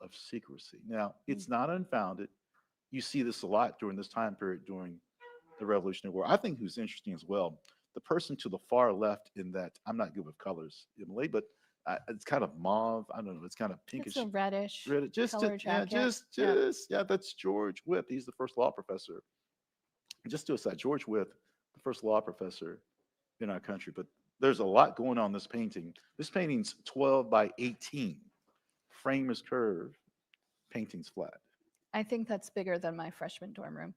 of secrecy. Now, it's not unfounded. You see this a lot during this time period during the Revolutionary War. I think who's interesting as well, the person to the far left in that, I'm not good with colors, Emily, but it's kind of mauve. I don't know. It's kind of It's a pinkish reddish red. Just to, color yeah, jacket. Yeah. yeah, that's George Wythe. He's the first law professor. Just to aside, George Wythe, the first law professor in our country. But there's a lot going on in this painting. This painting's 12 by 18. Frame is curved, painting's flat. I think that's bigger than my freshman dorm room.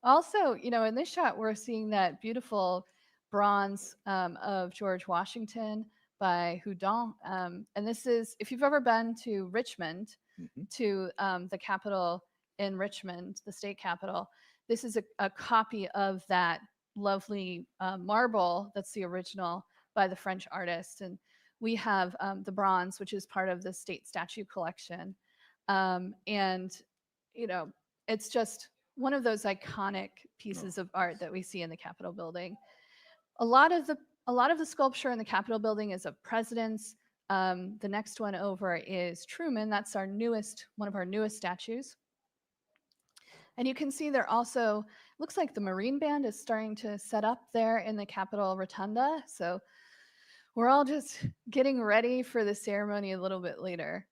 Also, in this shot, we're seeing that beautiful bronze of George Washington by Houdon. And this is, if you've ever been to Richmond, Hmm. to the capital in Richmond, the state capital, this is a copy of that lovely marble that's the original by the French artist. And we have the bronze, which is part of the state statue collection. And, you know, it's just one of those iconic No. pieces of art that we see in the Capitol building. A lot of the a lot of the sculpture in the Capitol building is of presidents. The next one over is Truman. That's one of our newest statues. And you can see there also looks like the Marine Band is starting to set up there in the Capitol Rotunda. So we're all just getting ready for the ceremony a little bit later.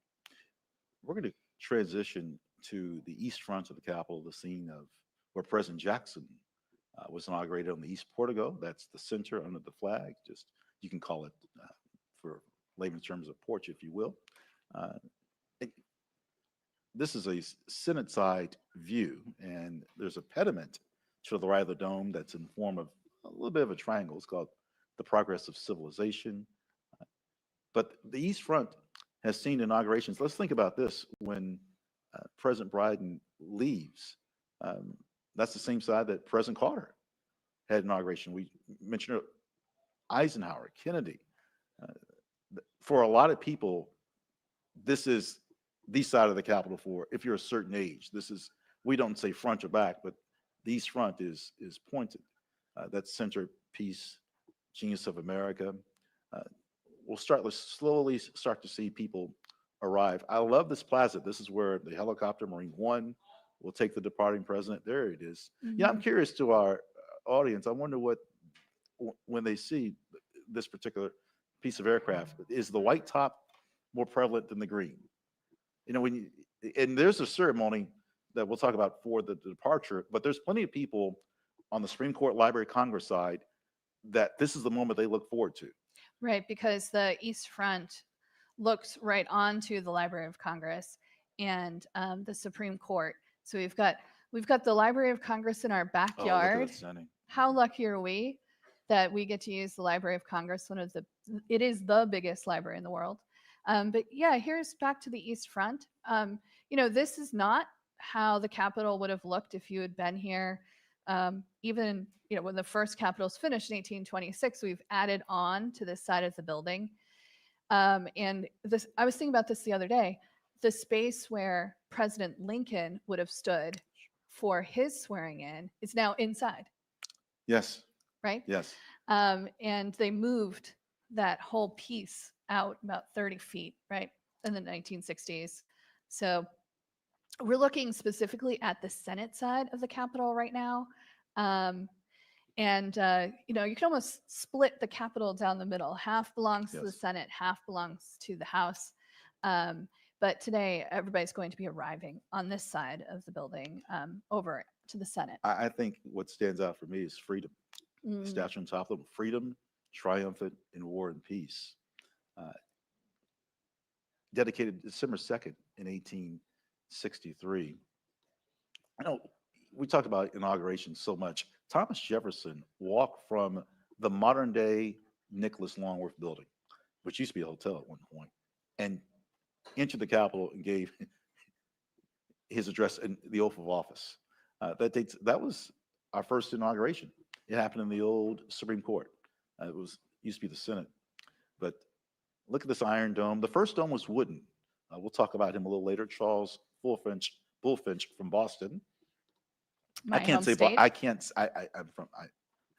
We're going to transition to the east front of the Capitol, the scene of where President Jackson was inaugurated on the East Portico. That's the center under the flag. Just you can call it, for layman's terms, a porch, if you will. Uh, it- this is a Senate side view, and there's a pediment to the right of the dome that's in form of a little bit of a triangle. It's called the Progress of Civilization. But the East Front has seen inaugurations. Let's think about this. When President Biden leaves, um, that's the same side that President Carter had inauguration. We mentioned Eisenhower, Kennedy. Uh, for a lot of people, this is the side of the Capitol for if you're a certain age. This is, we don't say front or back, but the East Front is pointed. That centerpiece, Genius of America. Uh, we'll slowly start to see people arrive. I love this plaza. This is where the helicopter Marine One will take the departing president. There it is. Yeah, I'm Mhm. curious to our audience. I wonder what when they see this particular piece of aircraft, is the white top more prevalent than the green? When and there's a ceremony that we'll talk about for the departure, but there's plenty of people on the Supreme Court Library of Congress side that this is the moment they look forward to. Right, because the East Front looks right onto the Library of Congress and the Supreme Court. So we've got the Library of Congress in our Oh, look at backyard. that setting. How lucky are we that we get to use the Library of Congress? It is the biggest library in the world. But yeah, here's back to the East Front. This is not how the Capitol would have looked if you had been here. Even when the first Capitol's finished in 1826, we've added on to this side of the building. And this, I was thinking about this the other day. The space where President Lincoln would have stood for his swearing in is now inside, Yes, right? yes. And they moved that whole piece out about 30 feet, right, in the 1960s. So we're looking specifically at the Senate side of the Capitol right now. Um, and you can almost split the Capitol down the middle. Half belongs to the Yes. Senate, half belongs to the House. But today, everybody's going to be arriving on this side of the building over to the Senate. I think what stands out for me is freedom. The Mm, statue on top of them, freedom, triumphant in war and peace. Uh, dedicated December 2nd in 1863. I know we talk about inauguration so much. Thomas Jefferson walked from the modern day Nicholas Longworth building, which used to be a hotel at one point, and entered the Capitol and gave his address and the oath of office. That was our first inauguration. It happened in the old Supreme Court. It was used to be the Senate, but look at this Iron Dome. The first dome was wooden. We'll talk about him a little later. Charles Bullfinch from Boston. I my can't home say, but state. I can't. I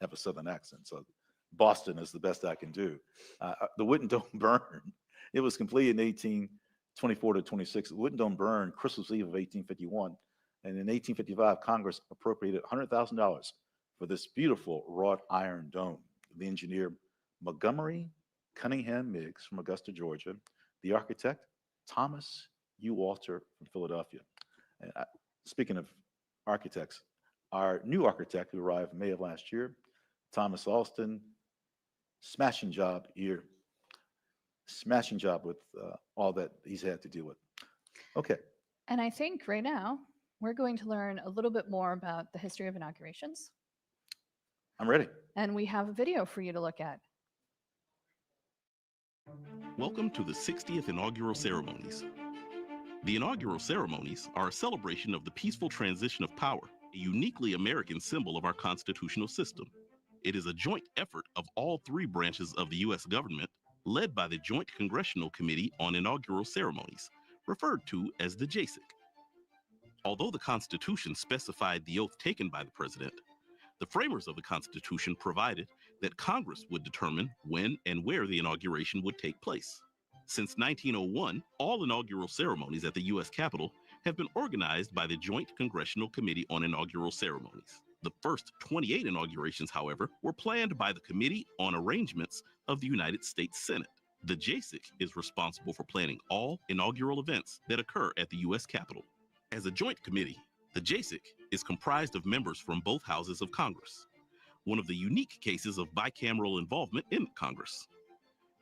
have a Southern accent, so Boston is the best I can do. The wooden dome burned, It was completed in 1824 to 26. It wouldn't burn Christmas Eve of 1851. And in 1855, Congress appropriated $100,000 for this beautiful wrought iron dome. The engineer, Montgomery Cunningham Meigs from Augusta, Georgia. The architect, Thomas U. Walter from Philadelphia. And speaking of architects, our new architect who arrived May of last year, Thomas Alston, smashing job here, smashing job with all that he's had to deal with. Okay. And I think right now we're going to learn a little bit more about the history of inaugurations. I'm ready. And we have a video for you to look at. Welcome to the 60th inaugural ceremonies. The inaugural ceremonies are a celebration of the peaceful transition of power, a uniquely American symbol of our constitutional system. It is a joint effort of all three branches of the U.S. government, led by the Joint Congressional Committee on Inaugural Ceremonies, referred to as the JCIC. Although the Constitution specified the oath taken by the President, the framers of the Constitution provided that Congress would determine when and where the inauguration would take place. Since 1901, all inaugural ceremonies at the U.S. Capitol have been organized by the Joint Congressional Committee on Inaugural Ceremonies. The first 28 inaugurations, however, were planned by the Committee on Arrangements of the United States Senate. The JCIC is responsible for planning all inaugural events that occur at the U.S. Capitol. As a joint committee, the JCIC is comprised of members from both houses of Congress, one of the unique cases of bicameral involvement in Congress.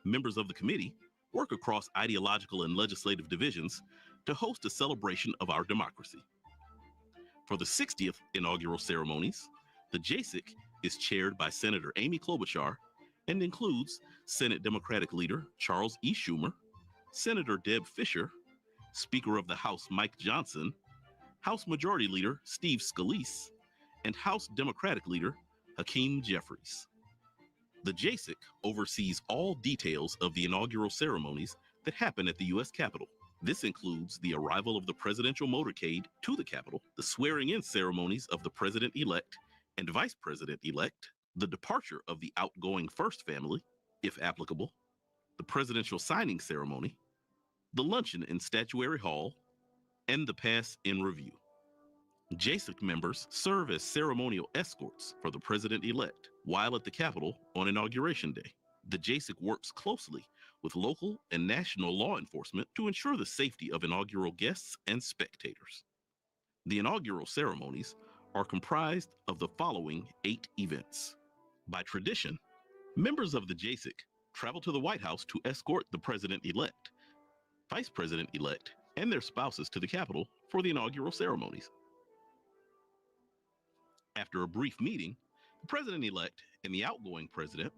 Members of the committee work across ideological and legislative divisions to host a celebration of our democracy. For the 60th inaugural ceremonies, the JCIC is chaired by Senator Amy Klobuchar and includes Senate Democratic Leader Charles E. Schumer, Senator Deb Fischer, Speaker of the House Mike Johnson, House Majority Leader Steve Scalise, and House Democratic Leader Hakeem Jeffries. The JCIC oversees all details of the inaugural ceremonies that happen at the U.S. Capitol. This includes the arrival of the presidential motorcade to the Capitol, the swearing-in ceremonies of the president-elect and vice president-elect, the departure of the outgoing First Family, if applicable, the presidential signing ceremony, the luncheon in Statuary Hall, and the pass in review. JCIC members serve as ceremonial escorts for the president-elect while at the Capitol on Inauguration Day. The JCIC works closely with local and national law enforcement to ensure the safety of inaugural guests and spectators. The inaugural ceremonies are comprised of the following 8 events. By tradition, members of the JCIC travel to the White House to escort the president-elect, vice president-elect, and their spouses to the Capitol for the inaugural ceremonies. After a brief meeting, the president-elect and the outgoing president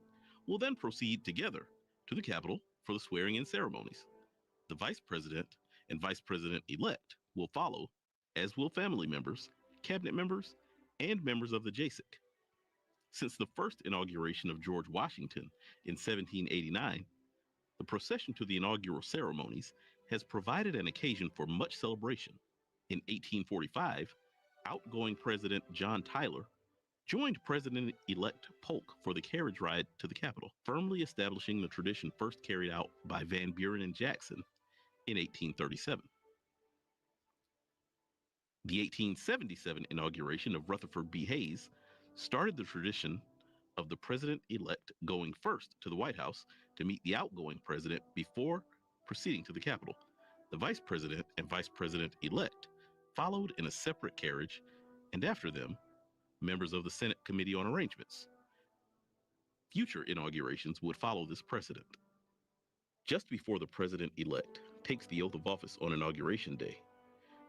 will then proceed together to the Capitol for the swearing-in ceremonies. The vice president and vice president-elect will follow, as will family members, cabinet members, and members of the JCIC. Since the first inauguration of George Washington in 1789, the procession to the inaugural ceremonies has provided an occasion for much celebration. In 1845, outgoing President John Tyler joined President-elect Polk for the carriage ride to the Capitol, firmly establishing the tradition first carried out by Van Buren and Jackson in 1837. The 1877 inauguration of Rutherford B. Hayes started the tradition of the president-elect going first to the White House to meet the outgoing president before proceeding to the Capitol. The vice president and vice president-elect followed in a separate carriage, and after them, members of the Senate Committee on Arrangements. Future inaugurations would follow this precedent. Just before the president-elect takes the oath of office on Inauguration Day,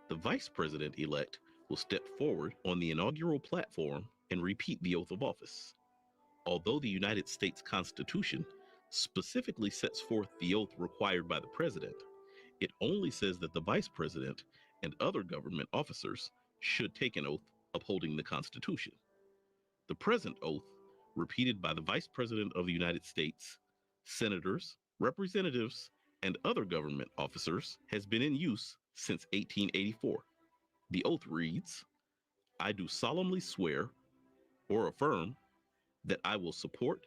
the vice president-elect will step forward on the inaugural platform and repeat the oath of office. Although the United States Constitution specifically sets forth the oath required by the president, it only says that the vice president and other government officers should take an oath upholding the Constitution. The present oath, repeated by the Vice President of the United States, senators, representatives, and other government officers, has been in use since 1884. The oath reads, "I do solemnly swear or affirm that I will support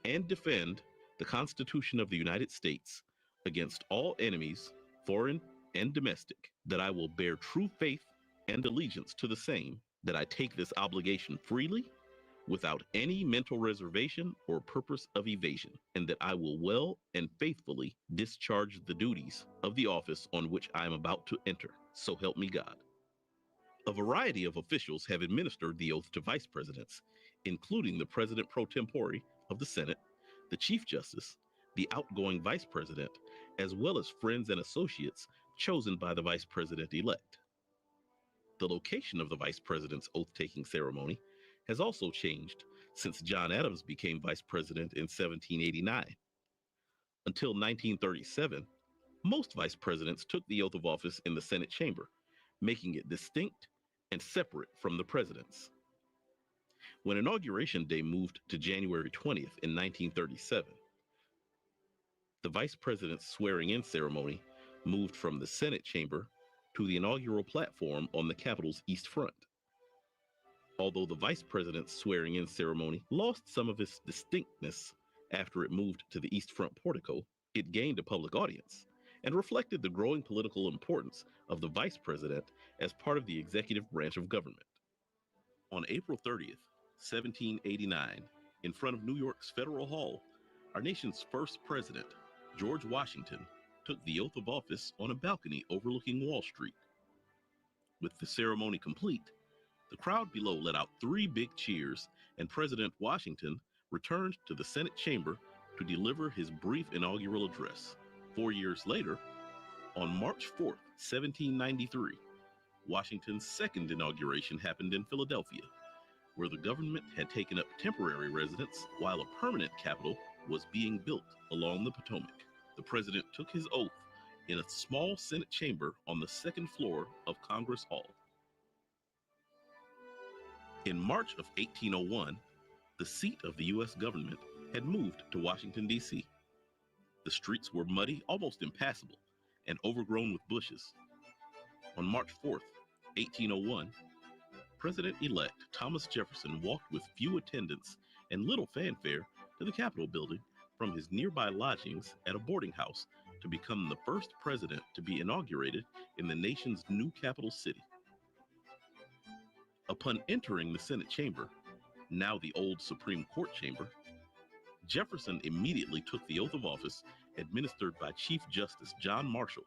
and defend the Constitution of the United States against all enemies, foreign and domestic, that I will bear true faith and allegiance to the same, that I take this obligation freely, without any mental reservation or purpose of evasion, and that I will well and faithfully discharge the duties of the office on which I am about to enter. So help me God. A variety of officials have administered the oath to vice presidents, including the president pro tempore of the Senate, the Chief Justice, the outgoing vice president, as well as friends and associates chosen by the vice president elect. The location of the vice president's oath-taking ceremony has also changed since John Adams became vice president in 1789. Until 1937, most vice presidents took the oath of office in the Senate chamber, making it distinct and separate from the president's. When Inauguration Day moved to January 20th in 1937, the vice president's swearing-in ceremony moved from the Senate chamber to the inaugural platform on the Capitol's east front. Although the vice president's swearing-in ceremony lost some of its distinctness after it moved to the east front portico, it gained a public audience and reflected the growing political importance of the vice president as part of the executive branch of government. On April 30th, 1789, in front of New York's Federal Hall, our nation's first president, George Washington, took the oath of office on a balcony overlooking Wall Street. With the ceremony complete, the crowd below let out 3 big cheers, and President Washington returned to the Senate chamber to deliver his brief inaugural address. 4 years later, on March 4th, 1793, Washington's second inauguration happened in Philadelphia, where the government had taken up temporary residence while a permanent capital was being built along the Potomac. The president took his oath in a small Senate chamber on the second floor of Congress Hall. In March of 1801, the seat of the U.S. government had moved to Washington, D.C. The streets were muddy, almost impassable, and overgrown with bushes. On March 4th, 1801, President-elect Thomas Jefferson walked with few attendants and little fanfare to the Capitol building from his nearby lodgings at a boarding house to become the first president to be inaugurated in the nation's new capital city. Upon entering the Senate chamber, now the old Supreme Court chamber, Jefferson immediately took the oath of office administered by Chief Justice John Marshall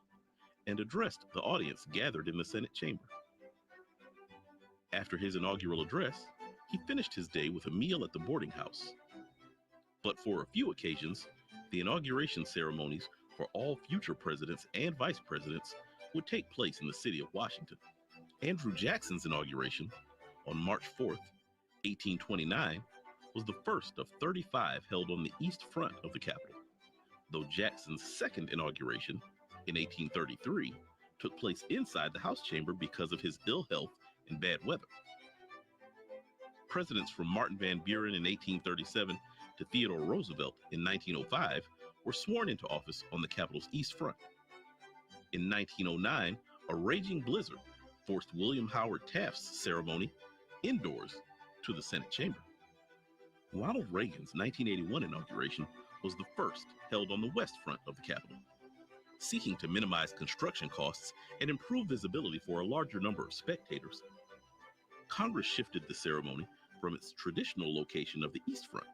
and addressed the audience gathered in the Senate chamber. After his inaugural address, he finished his day with a meal at the boarding house. But for a few occasions, the inauguration ceremonies for all future presidents and vice presidents would take place in the city of Washington. Andrew Jackson's inauguration on March 4th, 1829, was the first of 35 held on the east front of the Capitol, though Jackson's second inauguration in 1833 took place inside the House chamber because of his ill health and bad weather. Presidents from Martin Van Buren in 1837 to Theodore Roosevelt in 1905 were sworn into office on the Capitol's east front. In 1909, a raging blizzard forced William Howard Taft's ceremony indoors to the Senate chamber. Ronald Reagan's 1981 inauguration was the first held on the west front of the Capitol. Seeking to minimize construction costs and improve visibility for a larger number of spectators, Congress shifted the ceremony from its traditional location of the east front.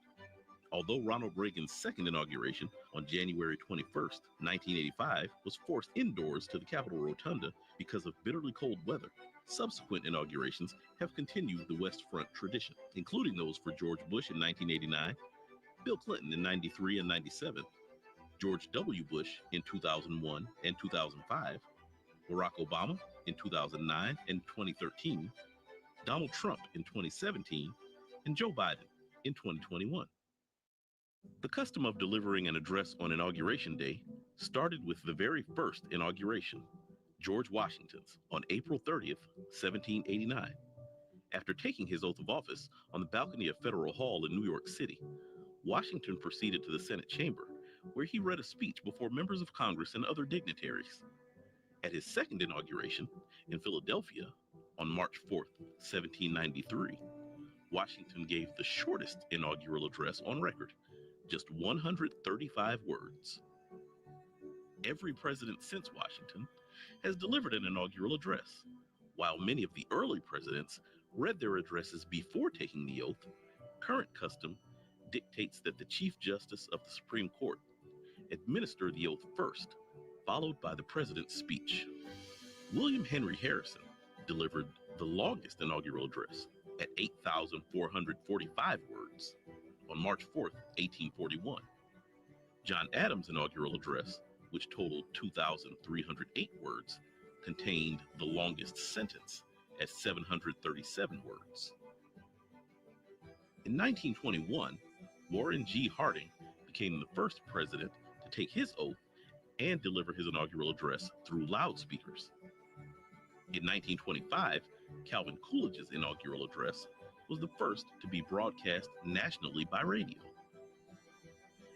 Although Ronald Reagan's second inauguration on January 21st, 1985, was forced indoors to the Capitol Rotunda because of bitterly cold weather, subsequent inaugurations have continued the West Front tradition, including those for George Bush in 1989, Bill Clinton in 93 and 97, George W. Bush in 2001 and 2005, Barack Obama in 2009 and 2013, Donald Trump in 2017, and Joe Biden in 2021. The custom of delivering an address on Inauguration Day started with the very first inauguration, George Washington's, on April 30th, 1789. After taking his oath of office on the balcony of Federal Hall in New York City, Washington proceeded to the Senate chamber, where he read a speech before members of Congress and other dignitaries. At his second inauguration in Philadelphia on March 4th, 1793, Washington gave the shortest inaugural address on record, just 135 words. Every president since Washington has delivered an inaugural address. While many of the early presidents read their addresses before taking the oath, current custom dictates that the Chief Justice of the Supreme Court administer the oath first, followed by the president's speech. William Henry Harrison delivered the longest inaugural address at 8,445 words on March 4th, 1841. John Adams' inaugural address, which totaled 2,308 words, contained the longest sentence at 737 words. In 1921, Warren G. Harding became the first president to take his oath and deliver his inaugural address through loudspeakers. In 1925, Calvin Coolidge's inaugural address was the first to be broadcast nationally by radio.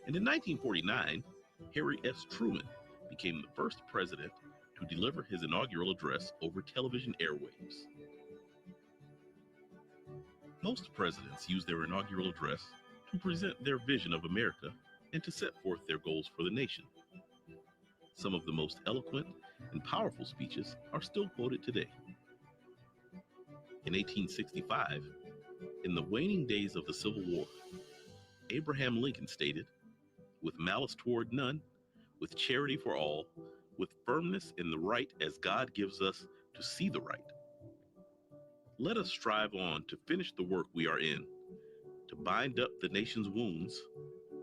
And in 1949, Harry S. Truman became the first president to deliver his inaugural address over television airwaves. Most presidents use their inaugural address to present their vision of America and to set forth their goals for the nation. Some of the most eloquent and powerful speeches are still quoted today. In 1865, in the waning days of the Civil War, Abraham Lincoln stated, "With malice toward none, with charity for all, with firmness in the right as God gives us to see the right. Let us strive on to finish the work we are in, to bind up the nation's wounds,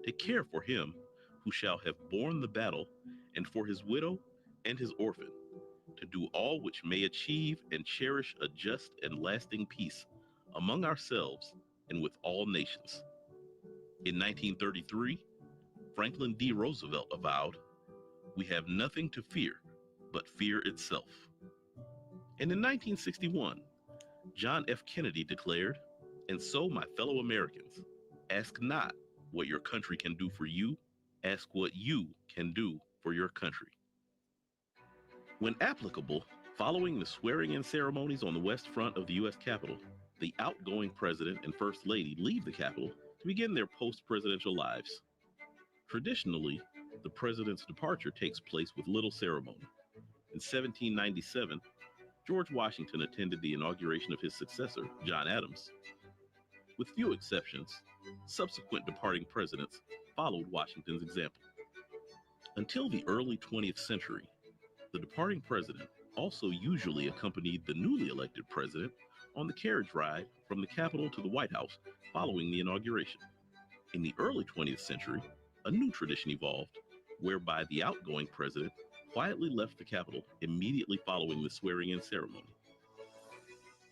to care for him who shall have borne the battle, and for his widow and his orphan, to do all which may achieve and cherish a just and lasting peace among ourselves and with all nations." In 1933, Franklin D. Roosevelt avowed, "We have nothing to fear but fear itself." And in 1961, John F. Kennedy declared, "And so, my fellow Americans, ask not what your country can do for you, ask what you can do for your country." When applicable, following the swearing-in ceremonies on the West Front of the U.S. Capitol, the outgoing president and first lady leave the Capitol to begin their post-presidential lives. Traditionally, the president's departure takes place with little ceremony. In 1797, George Washington attended the inauguration of his successor, John Adams. With few exceptions, subsequent departing presidents followed Washington's example. Until the early 20th century, the departing president also usually accompanied the newly elected president on the carriage ride from the Capitol to the White House following the inauguration. In the early 20th century, a new tradition evolved, whereby the outgoing president quietly left the Capitol immediately following the swearing-in ceremony.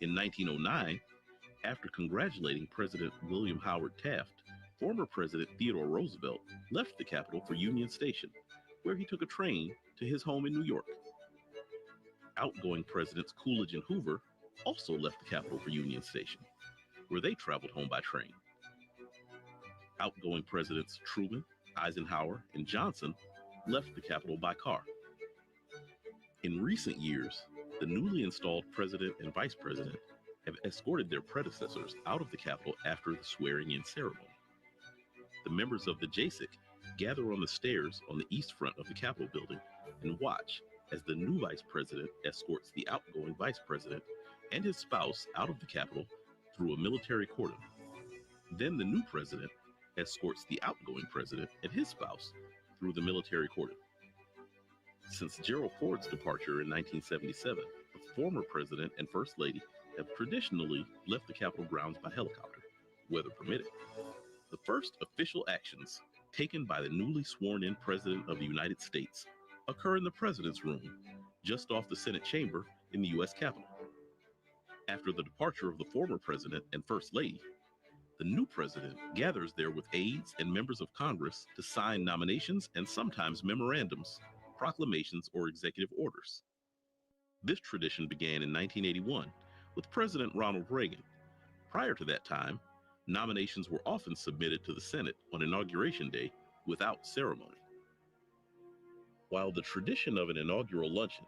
In 1909, after congratulating President William Howard Taft, former President Theodore Roosevelt left the Capitol for Union Station, where he took a train to his home in New York. Outgoing Presidents Coolidge and Hoover also left the Capitol for Union Station, where they traveled home by train. Outgoing Presidents Truman, Eisenhower, and Johnson left the Capitol by car. In recent years, the newly installed president and vice president have escorted their predecessors out of the Capitol after the swearing-in ceremony. The members of the JASIC gather on the stairs on the east front of the Capitol building and watch as the new vice president escorts the outgoing vice president and his spouse out of the Capitol through a military cordon. Then the new president escorts the outgoing president and his spouse through the military cordon. Since Gerald Ford's departure in 1977, the former president and first lady have traditionally left the Capitol grounds by helicopter, weather permitting. The first official actions taken by the newly sworn-in President of the United States occur in the President's Room, just off the Senate chamber in the U.S. Capitol. After the departure of the former President and First Lady, the new President gathers there with aides and members of Congress to sign nominations and sometimes memorandums, proclamations, or executive orders. This tradition began in 1981 with President Ronald Reagan. Prior to that time, nominations were often submitted to the Senate on Inauguration Day without ceremony. While the tradition of an inaugural luncheon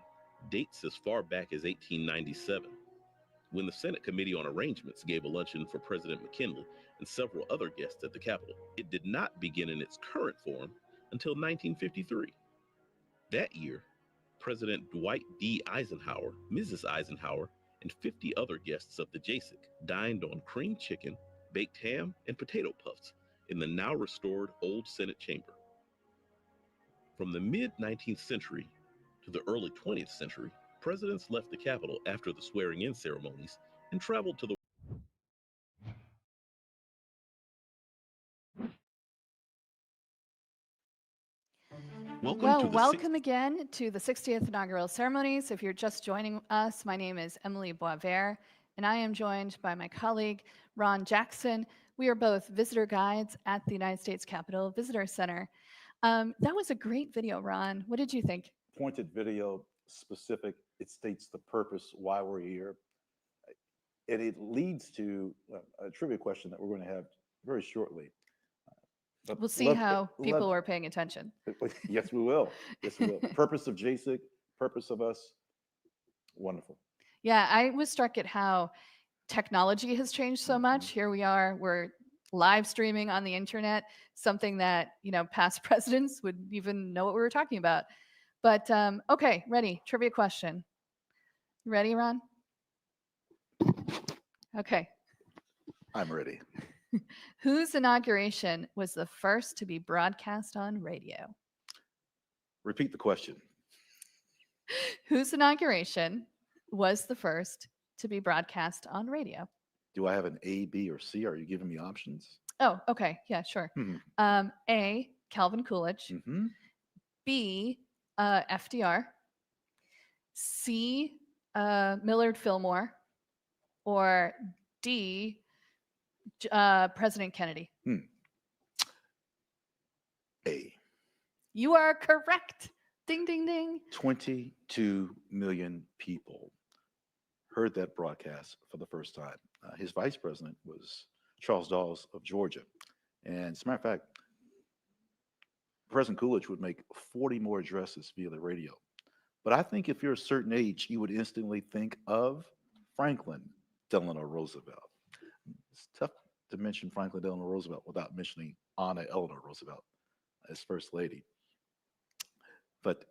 dates as far back as 1897, when the Senate Committee on Arrangements gave a luncheon for President McKinley and several other guests at the Capitol, it did not begin in its current form until 1953. That year, President Dwight D. Eisenhower, Mrs. Eisenhower, and 50 other guests of the JASIC dined on cream chicken, baked ham, and potato puffs in the now restored Old Senate Chamber. From the mid 19th century to the early 20th century, presidents left the Capitol after the swearing in ceremonies and traveled to the Well, welcome again to the 60th inaugural ceremonies. If you're just joining us, my name is Emily Boisvert, and I am joined by my colleague, Ron Jackson. We are both visitor guides at the United States Capitol Visitor Center. That was a great video, Ron. What did you think? Pointed video, specific. It states the purpose, why we're here. And it leads to a trivia question that we're going to have very shortly. But We'll see how people are paying attention. Yes, we will. Yes, we will. Purpose of JASIC, purpose of us. Wonderful. Yeah, I was struck at how technology has changed so much. Here we are, we're live streaming on the internet, something that, past presidents would even know what we were talking about. But okay, ready, trivia question. Ready, Ron? Okay. I'm ready. Whose inauguration was the first to be broadcast on radio? Repeat the question. Whose inauguration was the first to be broadcast on radio? Do I have an A, B, or C? Are you giving me options? Oh, okay. Yeah, sure. A, Calvin Coolidge. Mm-hmm. B, FDR. C, Millard Fillmore. Or D, President Kennedy. A. You are correct. Ding, ding, ding. 22 million people heard that broadcast for the first time. His vice president was Charles Dawes of Georgia. And as a matter of fact, President Coolidge would make 40 more addresses via the radio. But I think if you're a certain age, you would instantly think of Franklin Delano Roosevelt. It's tough to mention Franklin Delano Roosevelt without mentioning Anna Eleanor Roosevelt as First Lady. But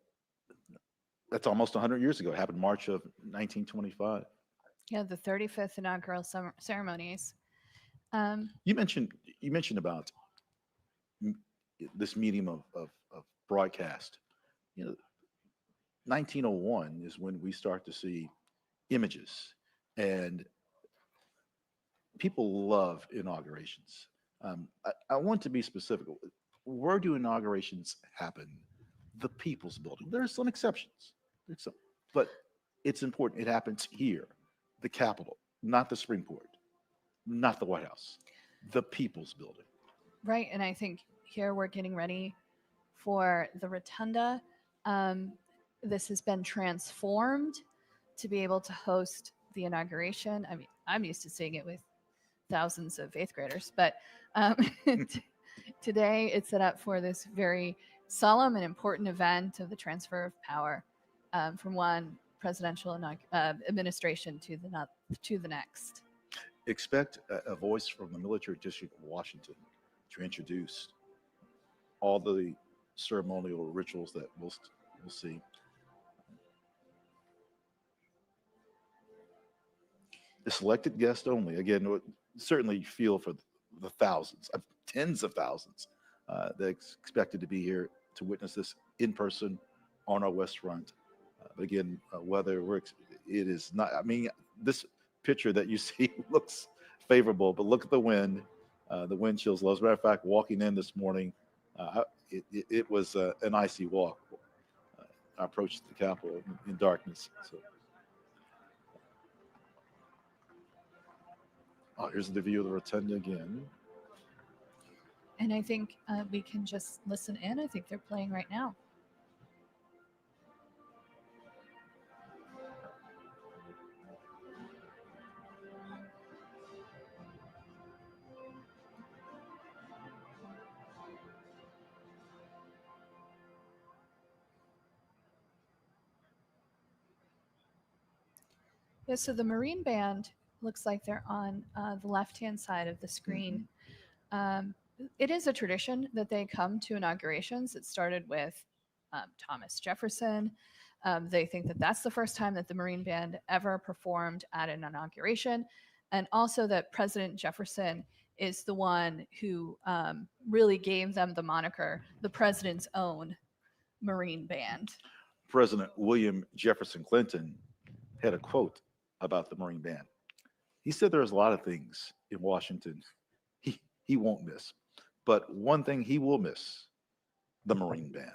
that's almost 100 years ago. It happened March of 1925. Yeah, the 35th inaugural ceremonies. You mentioned about this medium of broadcast. 1901 is when we start to see images, and people love inaugurations. I want to be specific. Where do inaugurations happen? The People's Building. There are some exceptions, but it's important. It happens here, the Capitol, not the Supreme Court, not the White House, the People's Building. Right, and I think here we're getting ready for the Rotunda. This has been transformed to be able to host the inauguration. I mean, I'm used to seeing it with thousands of eighth graders, but today it's set up for this very solemn and important event of the transfer of power from one presidential administration to the next. Expect a voice from the Military District of Washington to introduce all the ceremonial rituals that we'll see. The selected guest only. Again, certainly feel for the thousands, tens of thousands that expected to be here to witness this in person on our West Front. But again, whether it is not, I mean, this picture that you see looks favorable, but look at the wind chills. As a matter of fact, walking in this morning, it was an icy walk. I approached the Capitol in darkness. So. Oh, here's the view of the Rotunda again. And I think we can just listen in. I think they're playing right now. Yeah, so the Marine Band looks like they're on the left-hand side of the screen. It is a tradition that they come to inaugurations. It started with Thomas Jefferson. They think that that's the first time that the Marine Band ever performed at an inauguration, and also that President Jefferson is the one who really gave them the moniker the president's own Marine Band. President William Jefferson Clinton had a quote about the Marine Band. He said there's a lot of things in Washington he won't miss, but one thing he will miss: the Marine Band.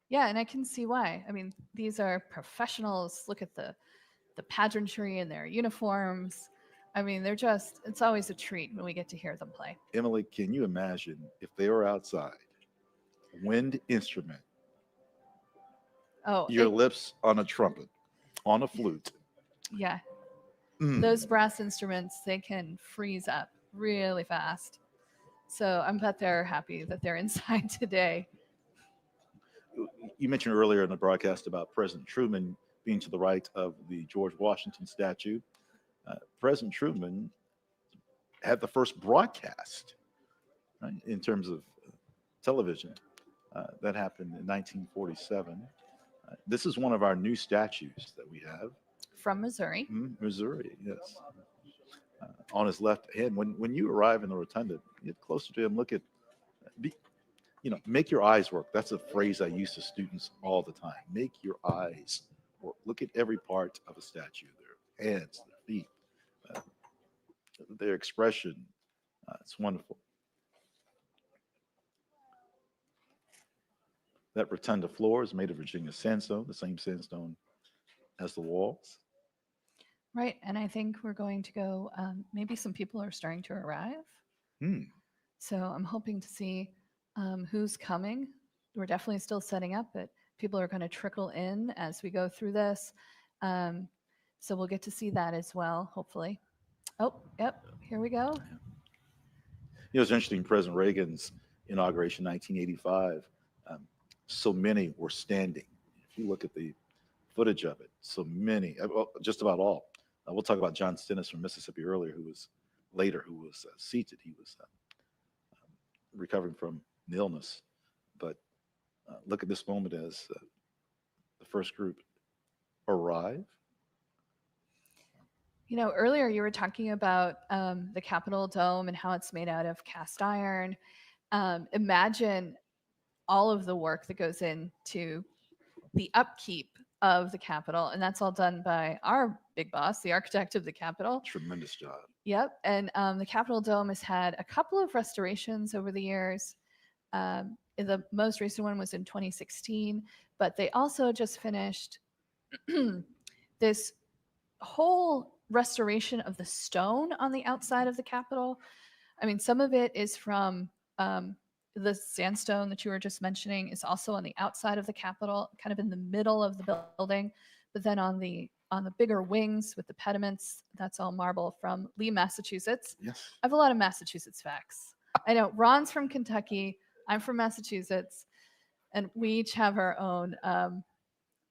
Yeah, and I can see why. I mean, these are professionals. Look at the pageantry in their uniforms. I mean, they're just, it's always a treat when we get to hear them play. Emily, can you imagine if they were outside, wind instrument, Oh, your lips on a trumpet, on a flute? yeah. Mm. Those brass instruments, they can freeze up really fast. So I bet they're happy that they're inside today. You mentioned earlier in the broadcast about President Truman being to the right of the George Washington statue. President Truman had the first broadcast, right, in terms of television. That happened in 1947. This is one of our new statues that we have. From Missouri. Missouri, yes. On his left hand, when you arrive in the rotunda, get closer to him, look at, make your eyes work. That's a phrase I use to students all the time. Make your eyes work. Look at every part of a statue, their hands, their feet, their expression. It's wonderful. That rotunda floor is made of Virginia sandstone, the same sandstone as the walls. Right. And I think we're going to go, maybe some people are starting to arrive. So I'm hoping to see who's coming. We're definitely still setting up, but people are going to trickle in as we go through this. So we'll get to see that as well, hopefully. Oh, yep. Here we go. It's interesting, President Reagan's inauguration, 1985, so many were standing. If you look at the footage of it, so many, just about all. We'll talk about John Stennis from Mississippi earlier, who was seated. He was recovering from an illness. But look at this moment as the first group arrive. Earlier you were talking about the Capitol Dome and how it's made out of cast iron. Imagine all of the work that goes into the upkeep of the Capitol, and that's all done by our big boss, the architect of the Capitol. Tremendous job. Yep, and the Capitol Dome has had a couple of restorations over the years. The most recent one was in 2016, but they also just finished this whole restoration of the stone on the outside of the Capitol. I mean, some of it is from the sandstone that you were just mentioning is also on the outside of the Capitol, kind of in the middle of the building. But then on the bigger wings with the pediments, that's all marble from Lee, Massachusetts. Yes. I have a lot of Massachusetts facts. I know Ron's from Kentucky. I'm from Massachusetts. And we each have our own,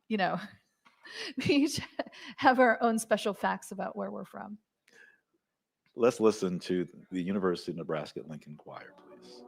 we each have our own special facts about where we're from. Let's listen to the University of Nebraska at Lincoln Choir, please.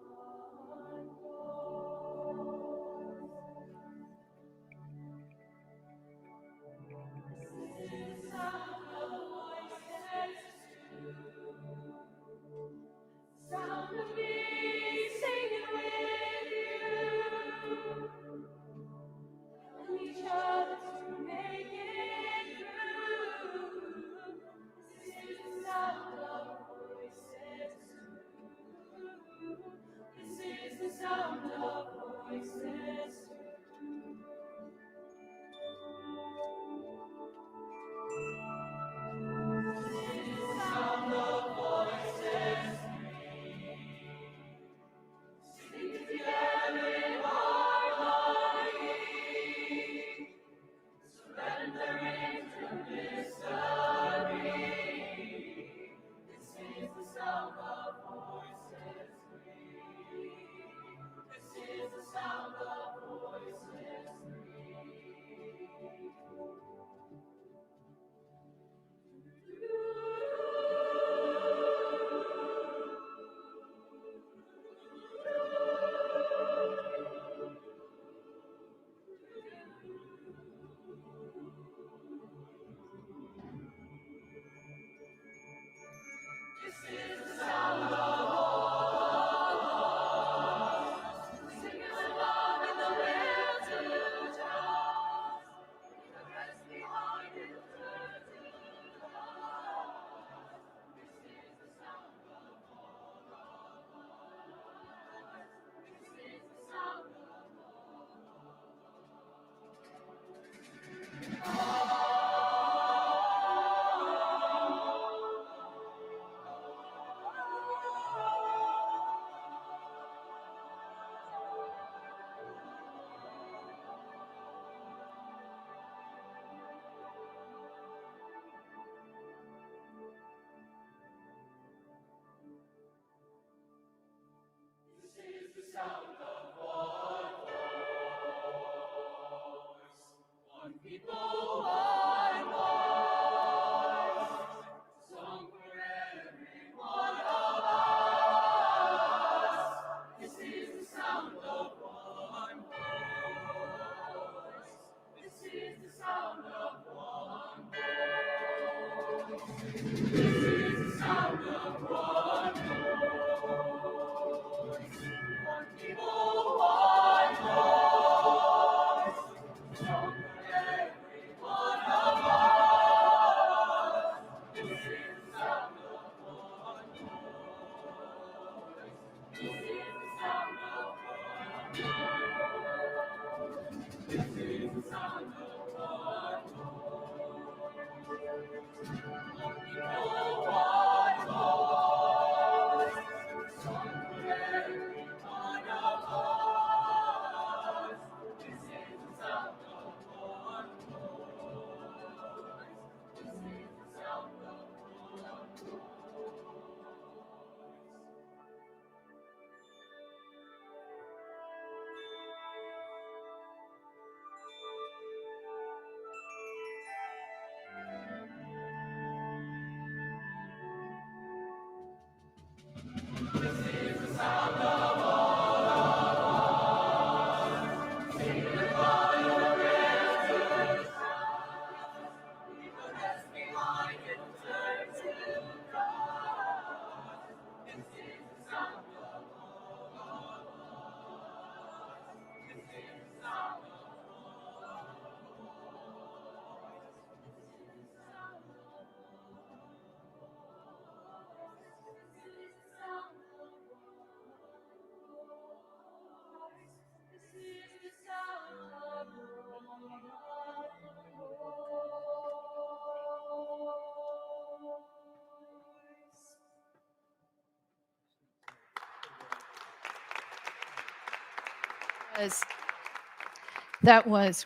That was,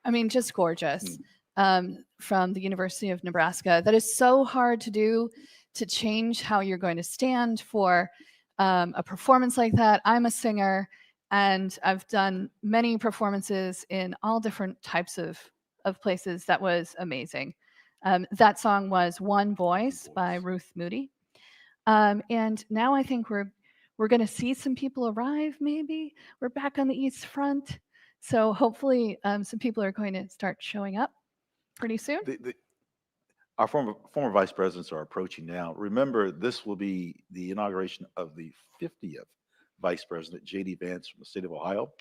I mean, just gorgeous. From the University of Nebraska. That is so hard to do, to change how you're going to stand for a performance like that. I'm a singer, and I've done many performances in all different types of places. That was amazing. That song was One Voice by Ruth Moody. And now I think we're going to see some people arrive, maybe. We're back on the East Front. So hopefully some people are going to start showing up pretty soon. Our former vice presidents are approaching now. Remember, this will be the inauguration of the 50th vice president, J.D. Vance from the state of Ohio.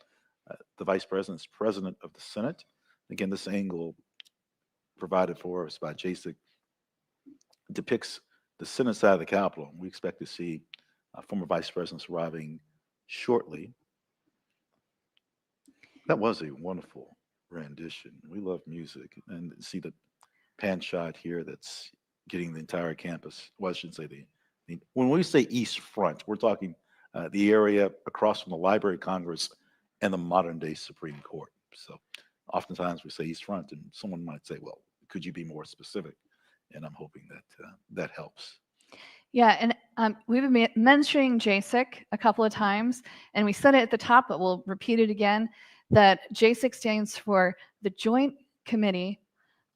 The vice president is president of the Senate. Again, this angle provided for us by JASIC depicts the Senate side of the Capitol. We expect to see former vice presidents arriving shortly. That was a wonderful rendition. We love music, and see the pan shot here that's getting the entire campus. Well, I shouldn't say when we say East Front, we're talking the area across from the Library of Congress and the modern day Supreme Court. So oftentimes we say East Front, and someone might say, well, could you be more specific? And I'm hoping that that helps. Yeah, and we've been mentioning JASIC a couple of times, and we said it at the top, but we'll repeat it again, that JASIC stands for the Joint Committee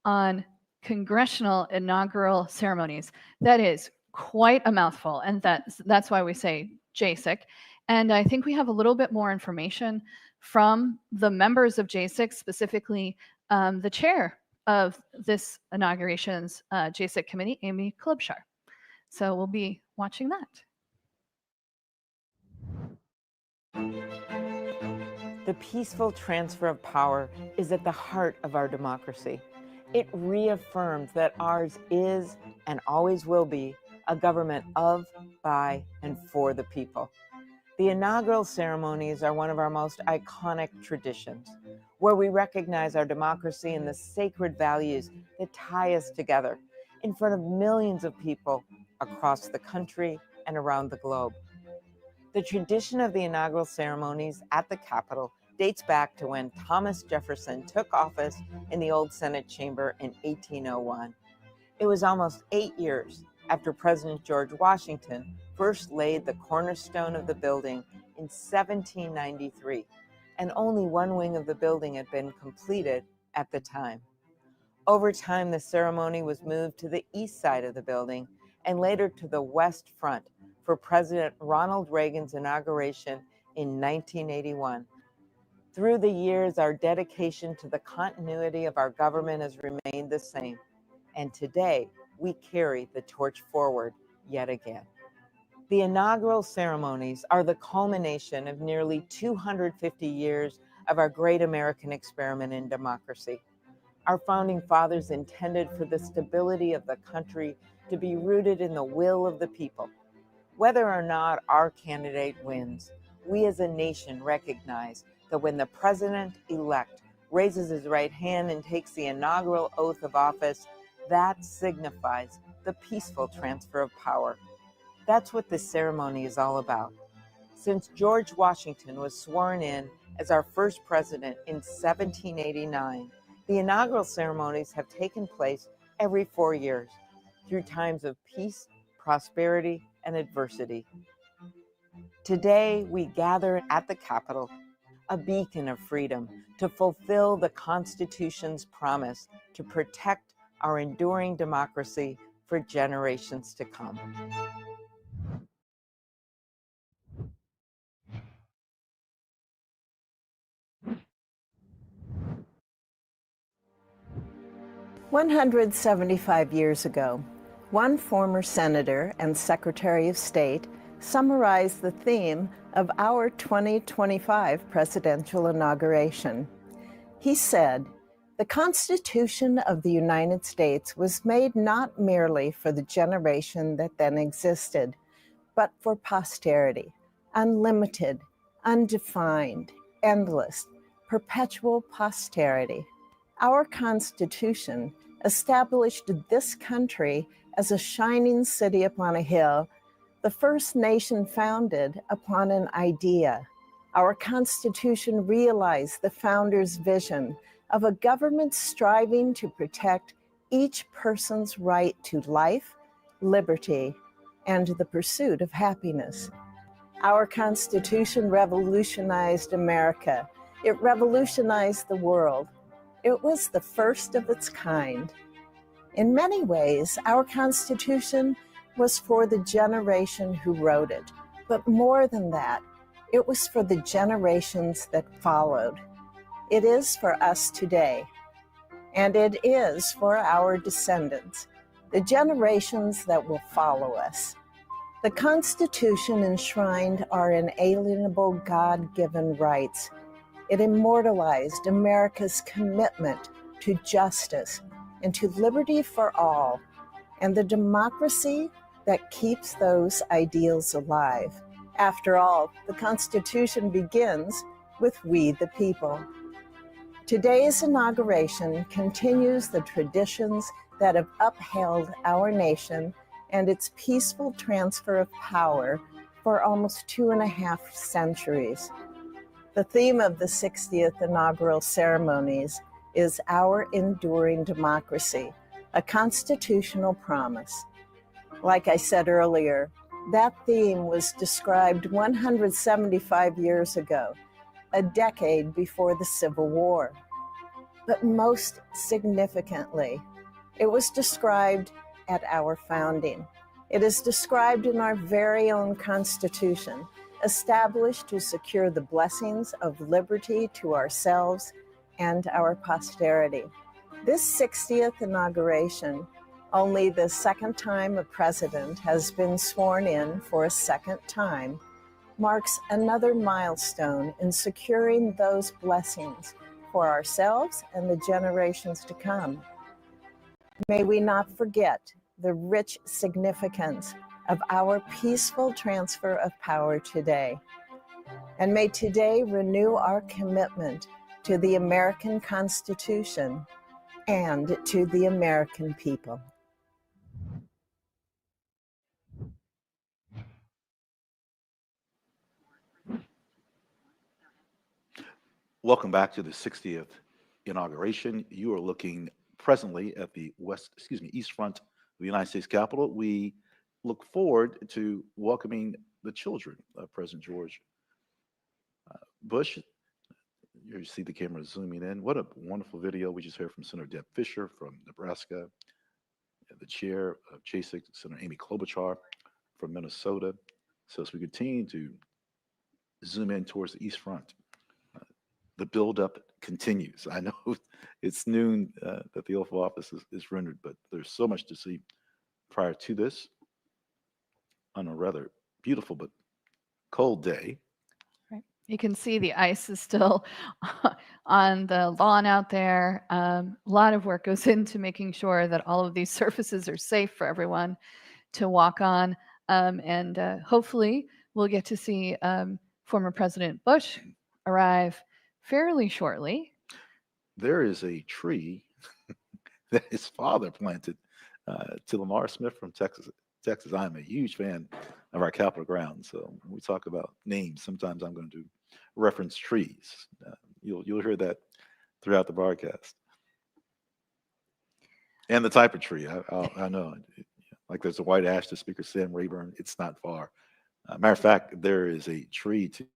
on Congressional Inaugural Ceremonies. That is quite a mouthful, and that's why we say JASIC. And I think we have a little bit more information from the members of JASIC, specifically the chair of this inauguration's JASIC committee, Amy Klobuchar. So we'll be watching that. The peaceful transfer of power is at the heart of our democracy. It reaffirms that ours is and always will be a government of, by, and for the people. The inaugural ceremonies are one of our most iconic traditions, where we recognize our democracy and the sacred values that tie us together in front of millions of people across the country and around the globe. The tradition of the inaugural ceremonies at the Capitol dates back to when Thomas Jefferson took office in the old Senate chamber in 1801. It was almost 8 years after President George Washington first laid the cornerstone of the building in 1793, and only one wing of the building had been completed at the time. Over time, the ceremony was moved to the east side of the building and later to the west front for President Ronald Reagan's inauguration in 1981. Through the years, our dedication to the continuity of our government has remained the same. And today, we carry the torch forward yet again. The inaugural ceremonies are the culmination of nearly 250 years of our great American experiment in democracy. Our founding fathers intended for the stability of the country to be rooted in the will of the people. Whether or not our candidate wins, we as a nation recognize that when the president-elect raises his right hand and takes the inaugural oath of office, that signifies the peaceful transfer of power. That's what this ceremony is all about. Since George Washington was sworn in as our first president in 1789, the inaugural ceremonies have taken place every 4 years through times of peace, prosperity, and adversity. Today, we gather at the Capitol, a beacon of freedom, to fulfill the Constitution's promise to protect our enduring democracy for generations to come. "175 years ago, one former senator and Secretary of State summarized the theme of our 2025 presidential inauguration. He said, "The Constitution of the United States was made not merely for the generation that then existed, but for posterity, unlimited, undefined, endless, perpetual posterity." Our Constitution established this country as a shining city upon a hill, the first nation founded upon an idea. Our Constitution realized the founders' vision of a government striving to protect each person's right to life, liberty, and the pursuit of happiness. Our Constitution revolutionized America. It revolutionized the world. It was the first of its kind. In many ways, our Constitution was for the generation who wrote it. But more than that, it was for the generations that followed. It is for us today, and it is for our descendants, the generations that will follow us. The Constitution enshrined our inalienable God-given rights. It immortalized America's commitment to justice and to liberty for all, and the democracy that keeps those ideals alive. After all, the Constitution begins with we the people. Today's inauguration continues the traditions that have upheld our nation and its peaceful transfer of power for almost 2.5 centuries. The theme of the 60th inaugural ceremonies is Our Enduring Democracy, a constitutional promise. Like I said earlier, that theme was described 175 years ago, a decade before the Civil War. But most significantly, it was described at our founding. It is described in our very own Constitution, established to secure the blessings of liberty to ourselves and our posterity. This 60th inauguration, only the second time a president has been sworn in for a second time, marks another milestone in securing those blessings for ourselves and the generations to come. May we not forget the rich significance of our peaceful transfer of power today. And may today renew our commitment to the American Constitution and to the American people. Welcome back to the 60th inauguration. You are looking presently at the east front of the United States Capitol. We look forward to welcoming the children of President George Bush. You see the camera zooming in. What a wonderful video. We just heard from Senator Deb Fischer from Nebraska, the chair of JASIC, Senator Amy Klobuchar from Minnesota. So as we continue to zoom in towards the East Front, the buildup continues. I know it's noon that the oath of office is rendered, but there's so much to see prior to this, on a rather beautiful but cold day. You can see the ice is still on the lawn out there. A lot of work goes into making sure that all of these surfaces are safe for everyone to walk on. And hopefully we'll get to see former President Bush arrive fairly shortly. There is a tree that his father planted to Lamar Smith from Texas. I'm a huge fan of our Capitol grounds. So when we talk about names, sometimes I'm going to reference trees. You'll hear that throughout the broadcast. And the type of tree. I know. Like there's a white ash to Speaker Sam Rayburn. It's not far. Matter of fact, there is a tree to